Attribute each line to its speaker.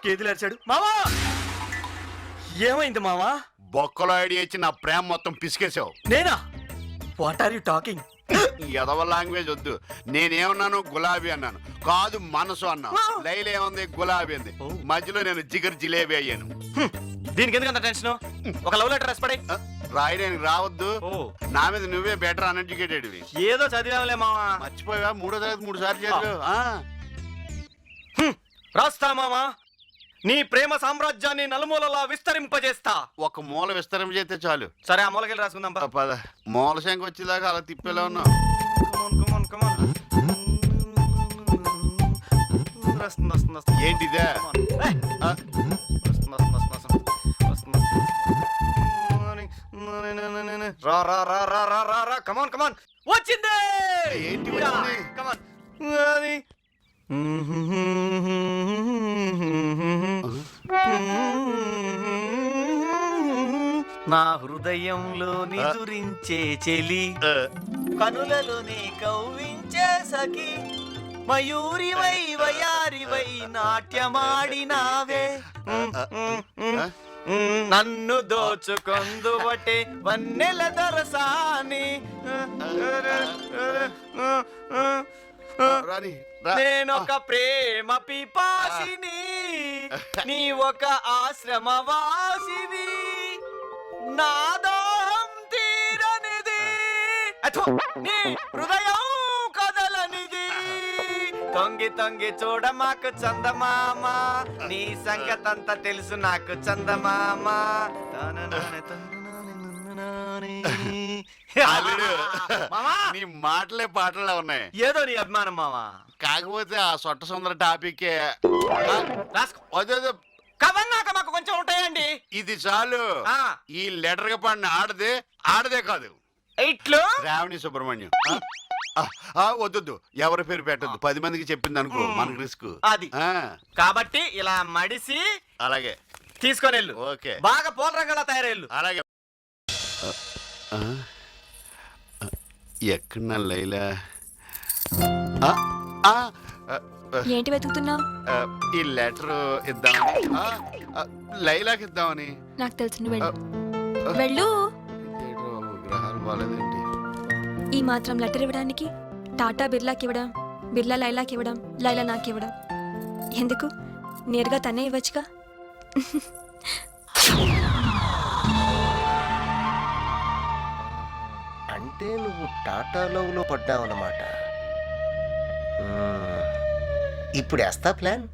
Speaker 1: కేతులు అరిచాడు. మావా ఏమైంది మావా?
Speaker 2: బొక్కలో ఐడియా ఇచ్చి నా ప్రేమ మొత్తం పిసికేసావు.
Speaker 1: నేనా? What are you talking?
Speaker 2: ఎదవ లాంగ్వేజ్ వద్దు. నేనేమన్నాను? గులాబీ అన్నాను. కాదు మనసు అన్నాను. లైలా ఏముంది? గులాబీ అంది. మధ్యలో నేను జిగర్ జిలేబీ అయ్యాను.
Speaker 1: దీనికి ఎందుకంత టెన్షన్? ఒక లవ్ లెటర్ రాసి పడే.
Speaker 2: రాయడానికి రావద్దు. నా మీద నువ్వే బెటర్ అన్ఎడ్యుకేటెడ్.
Speaker 1: ఏదో చదివావులే మావా.
Speaker 2: మర్చిపోయా? 3వ తరగతి 3 సార్లు చదివావు.
Speaker 1: రాస్తా మావా. నీ ప్రేమ సామ్రాజ్యాన్ని నలుమూలలా విస్తరింపజేస్తా.
Speaker 2: ఒక మూల విస్తరింపజేస్తే చాలు.
Speaker 1: సరే ఆ మూలకెళ్ళి రాసుకుందాం.
Speaker 2: పద. మూల శంఖ వచ్చేదాకా అలా తిప్పేలా ఉన్నావు. ఏంటిదే?
Speaker 1: వచ్చింది.
Speaker 2: ఏంటి?
Speaker 1: నా హృదయంలో నిదురించే చెలి, కనులలోనే కవ్వించే సఖి, మయూరివై వయారివై నాట్యమాడినావే, నన్ను దోచుకొందువటే వన్నెల దొరసాని, నేనొక ప్రేమ పిపాసిని, నీ ఒక ఆశ్రమవాసిని, నాదోహం తీరనిది, నీ హృదయం కదలనిది, తొంగి తొంగి చూడ మాకు చందమామ, నీ సంగతంతా తెలుసు నాకు చందమామ.
Speaker 2: నీ మాటలే పాటలా ఉన్నాయి.
Speaker 1: ఏదో నీ అభిమానం మావా.
Speaker 2: కాకపోతే ఆ సొట్ట సుందర టాపిక్
Speaker 1: కవన్నాక మాకు కొంచెం ఉంటాయండి.
Speaker 2: ఇది చాలు. ఈ లెటర్ గా పడిన ఆడదే కాదు,
Speaker 1: ఇట్లు
Speaker 2: శ్రావణి సుబ్రహ్మణ్యం. వద్దు, ఎవరి పేరు పెట్టద్దు. 10 మందికి చెప్పింది అనుకో, మనకు రిస్క్.
Speaker 1: అది కాబట్టి ఇలా మడిసి
Speaker 2: అలాగే
Speaker 1: తీసుకొని వెళ్ళు.
Speaker 2: ఓకే,
Speaker 1: బాగా పూల రంగులా తయారెళ్ళు.
Speaker 2: అలాగే. ఎక్కడ లైలా?
Speaker 3: ఏంటి వెతుకుతున్నావు?
Speaker 2: ఈ లెటర్ ఇద్దామని, లైలాకి ఇద్దామని.
Speaker 3: నాకు తెలుసు, వెళ్ళు. వెళ్ళు.
Speaker 2: గ్రహాలు బాగాలేదేంటి?
Speaker 3: ఈ మాత్రం లెటర్ ఇవ్వడానికి టాటా బిర్లాకి ఇవ్వడం, బిర్లా లైలాకి ఇవ్వడం, లైలా నాకు ఇవ్వడం ఎందుకు? నేరుగా తనే ఇవ్వచ్చుగా.
Speaker 4: అంటే నువ్వు టాటా లవ్లో పడ్డావన్నమాట. ఇప్పుడు వేస్తా ప్లాన్.